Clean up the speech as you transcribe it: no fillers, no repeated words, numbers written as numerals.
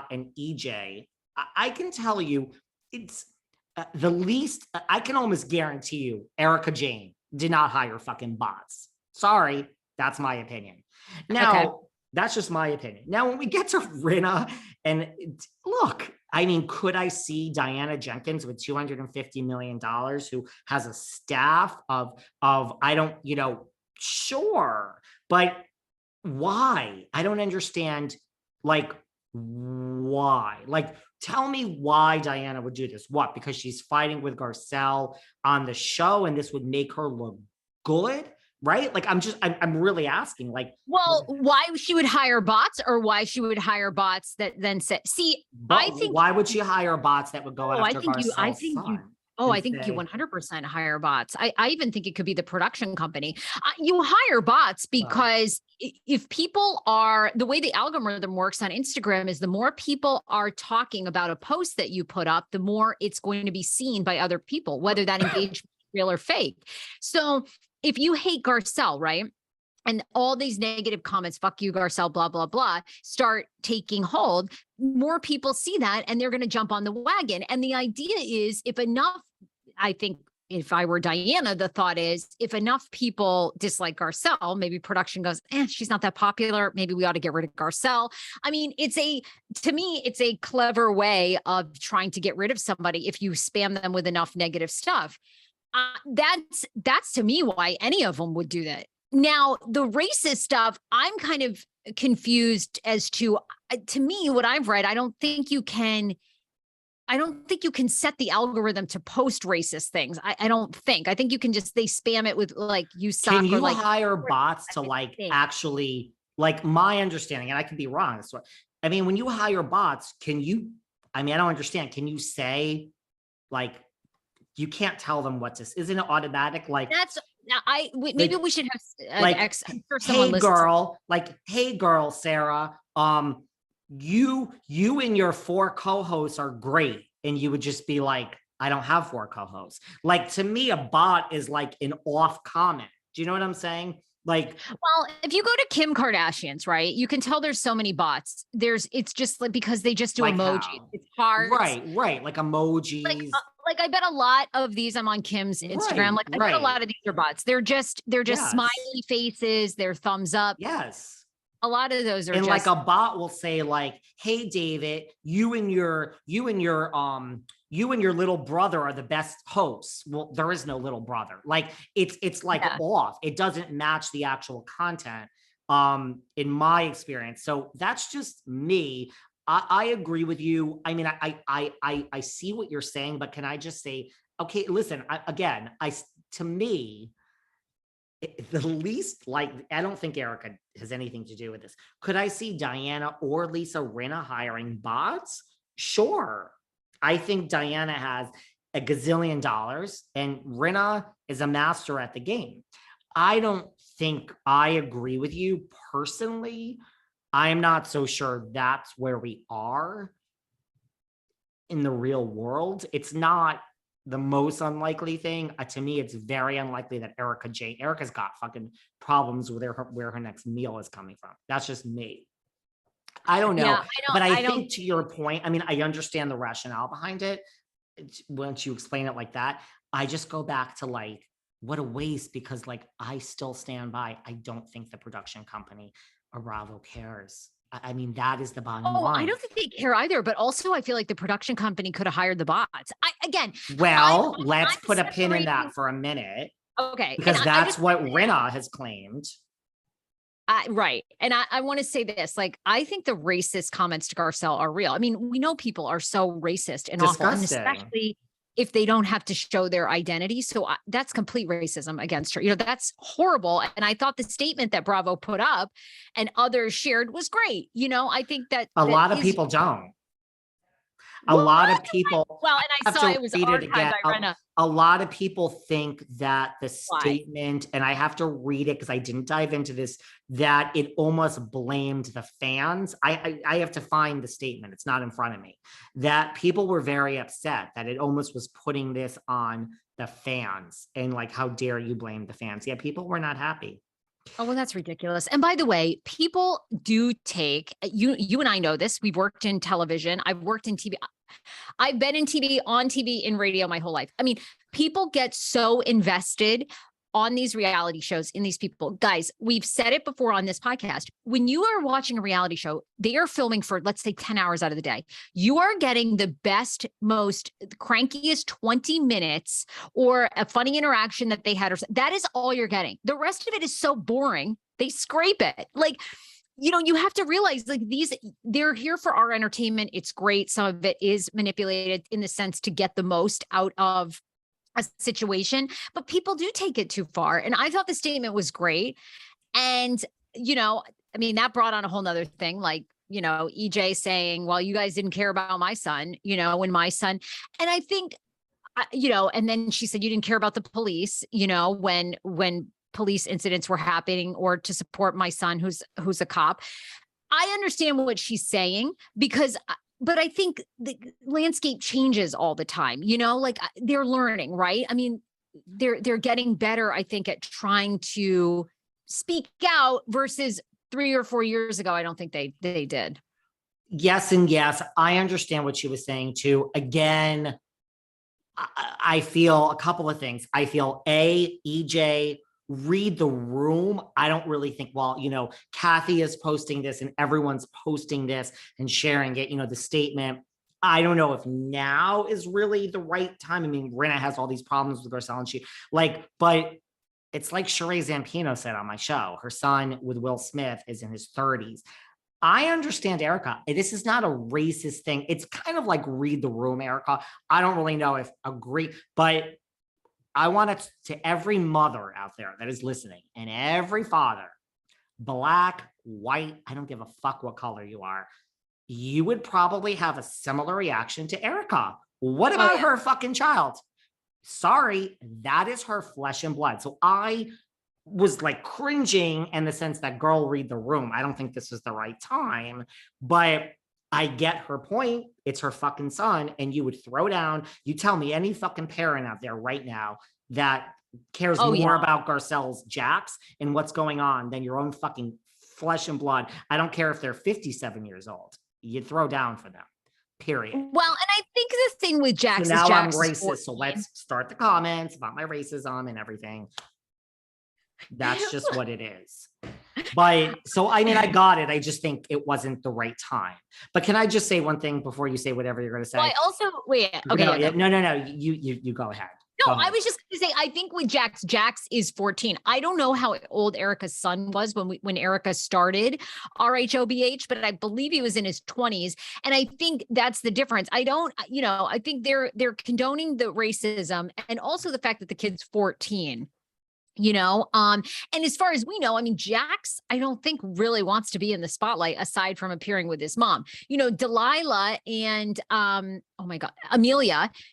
and EJ, I can tell you it's the least, I can almost guarantee you Erica Jane did not hire fucking bots. Sorry, that's my opinion. Now, Okay. that's just my opinion. Now, when we get to Rinna, and look, I mean, could I see Diana Jenkins with $250 million who has a staff of I don't, sure, but why? I don't understand, like, why? Like, tell me why Diana would do this. What? Because she's fighting with Garcelle on the show and this would make her look good? Right? Like, I'm really asking, like, well, why she would hire bots, or why she would hire bots that then say, see, I think, why would she hire bots that would go after Garcelle's son? I think you 100% hire bots. I even think it could be the production company. You hire bots because if people are, the way the algorithm works on Instagram is the more people are talking about a post that you put up, the more it's going to be seen by other people, whether that engagement is real or fake. So if you hate Garcelle, right? And all these negative comments, fuck you, Garcelle, blah, blah, blah, start taking hold, more people see that and they're going to jump on the wagon. And the idea is, if enough, I think if I were Diana, the thought is, if enough people dislike Garcelle, maybe production goes, she's not that popular. Maybe we ought to get rid of Garcelle. I mean, to me, it's a clever way of trying to get rid of somebody if you spam them with enough negative stuff. That's to me why any of them would do that. Now, the racist stuff, I'm kind of confused as to me, what I've read, I don't think you can set the algorithm to post racist things. I don't think. I think you can just, they spam it with like, you suck. Can you or like hire bots to like actually, like, my understanding, and I could be wrong. So, I mean, when you hire bots, I don't understand. Can you say, like, you can't tell them what to, isn't it automatic? Like, that's, maybe we should have like, hey girl, Sarah, you and your 4 co-hosts are great. And you would just be like, I don't have 4 co-hosts. Like, to me, a bot is like an off comment. Do you know what I'm saying? Like, well, if you go to Kim Kardashian's, right, you can tell there's so many bots. It's just like, because they just do like emojis. How? It's hard. Right. Like emojis. Like I bet a lot of these, I'm on Kim's Instagram. I bet a lot of these are bots. They're just yes. Smiley faces, they're thumbs up. Yes. A lot of those are and just, like, a bot will say like, hey David, you and your little brother are the best hosts. Well, there is no little brother. Like, it's like off. It doesn't match the actual content in my experience. So that's just me. I agree with you. I mean, I see what you're saying, but can I just say, okay, listen, to me, the least, like, I don't think Erica has anything to do with this. Could I see Diana or Lisa Rinna hiring bots? Sure. I think Diana has a gazillion dollars and Rinna is a master at the game. I don't think I agree with you personally. I'm not so sure that's where we are in the real world. It's not the most unlikely thing. To me, it's very unlikely that Erica's got fucking problems with where her next meal is coming from. That's just me. I don't know. But I think to your point, I mean, I understand the rationale behind it. Once you explain it like that, I just go back to like, what a waste, because like, I still stand by, I don't think the production company or Bravo cares. I mean, that is the bottom line. I don't think they care either, but also I feel like the production company could have hired the bots. Let's put a pin in that for a minute. Okay. Because that's what Rinna has claimed. Right. And I want to say this, like, I think the racist comments to Garcelle are real. I mean, we know people are so racist and awful, and especially if they don't have to show their identity. So that's complete racism against her. You know, that's horrible. And I thought the statement that Bravo put up and others shared was great. You know, I think that a lot of people don't. A lot of people. Well, and I saw it was archived by Rinna. A lot of people think that the statement, and I have to read it because I didn't dive into this, that it almost blamed the fans. I have to find the statement. It's not in front of me. That people were very upset that it almost was putting this on the fans and like, how dare you blame the fans? Yeah, people were not happy. Oh, well, that's ridiculous. And by the way, people do take you and I know this. We've worked in television. I've worked in TV. I've been in TV, on TV, in radio my whole life. I mean, people get so invested on these reality shows in these people. Guys, we've said it before on this podcast. When you are watching a reality show, they are filming for, let's say, 10 hours out of the day. You are getting the best, most crankiest 20 minutes or a funny interaction that they had. Or that is all you're getting. The rest of it is so boring. They scrape it. Like, you have to realize like they're here for our entertainment. It's great. Some of it is manipulated in the sense to get the most out of a situation, but people do take it too far. And I thought the statement was great. And, I mean, that brought on a whole nother thing, like, EJ saying, well, you guys didn't care about my son, when my son, and I think, and then she said, you didn't care about the police, when police incidents were happening or to support my son, who's a cop. I understand what she's saying but I think the landscape changes all the time, like they're learning, right? I mean, they're getting better, I think, at trying to speak out versus 3 or 4 years ago. I don't think they did. Yes. And yes, I understand what she was saying too. Again, I feel a couple of things. I feel EJ, read the room. I don't really think, well, Kathy is posting this and everyone's posting this and sharing it, the statement. I don't know if now is really the right time. I mean, Rinna has all these problems with Garcelle and but it's like Sheree Zampino said on my show, her son with Will Smith is in his 30s. I understand, Erica. This is not a racist thing. It's kind of like read the room, Erica. I don't really know if agree, but I want it to every mother out there that is listening and every father, black, white, I don't give a fuck what color you are. You would probably have a similar reaction to Erica. What about her fucking child? Sorry, that is her flesh and blood. So I was like cringing in the sense that, girl, read the room. I don't think this is the right time, but I get her point. It's her fucking son. And you would throw down. You tell me any fucking parent out there right now that cares more about Garcelle's Jax and what's going on than your own fucking flesh and blood. I don't care if they're 57 years old. You throw down for them. Period. Well, and I think the thing with Jax so now I'm racist. So let's start the comments about my racism and everything. That's just what it is. But so, I mean, I got it. I just think it wasn't the right time. But can I just say one thing before you say whatever you're going to say? Well, I also, wait, okay. No. You go ahead. No, I was just going to say, I think with Jax is 14. I don't know how old Erica's son was when Erica started RHOBH, but I believe he was in his 20s. And I think that's the difference. I think they're condoning the racism and also the fact that the kid's 14. And as far as we know, I mean, Jax, I don't think really wants to be in the spotlight aside from appearing with his mom. Delilah and, oh my God, Amelia,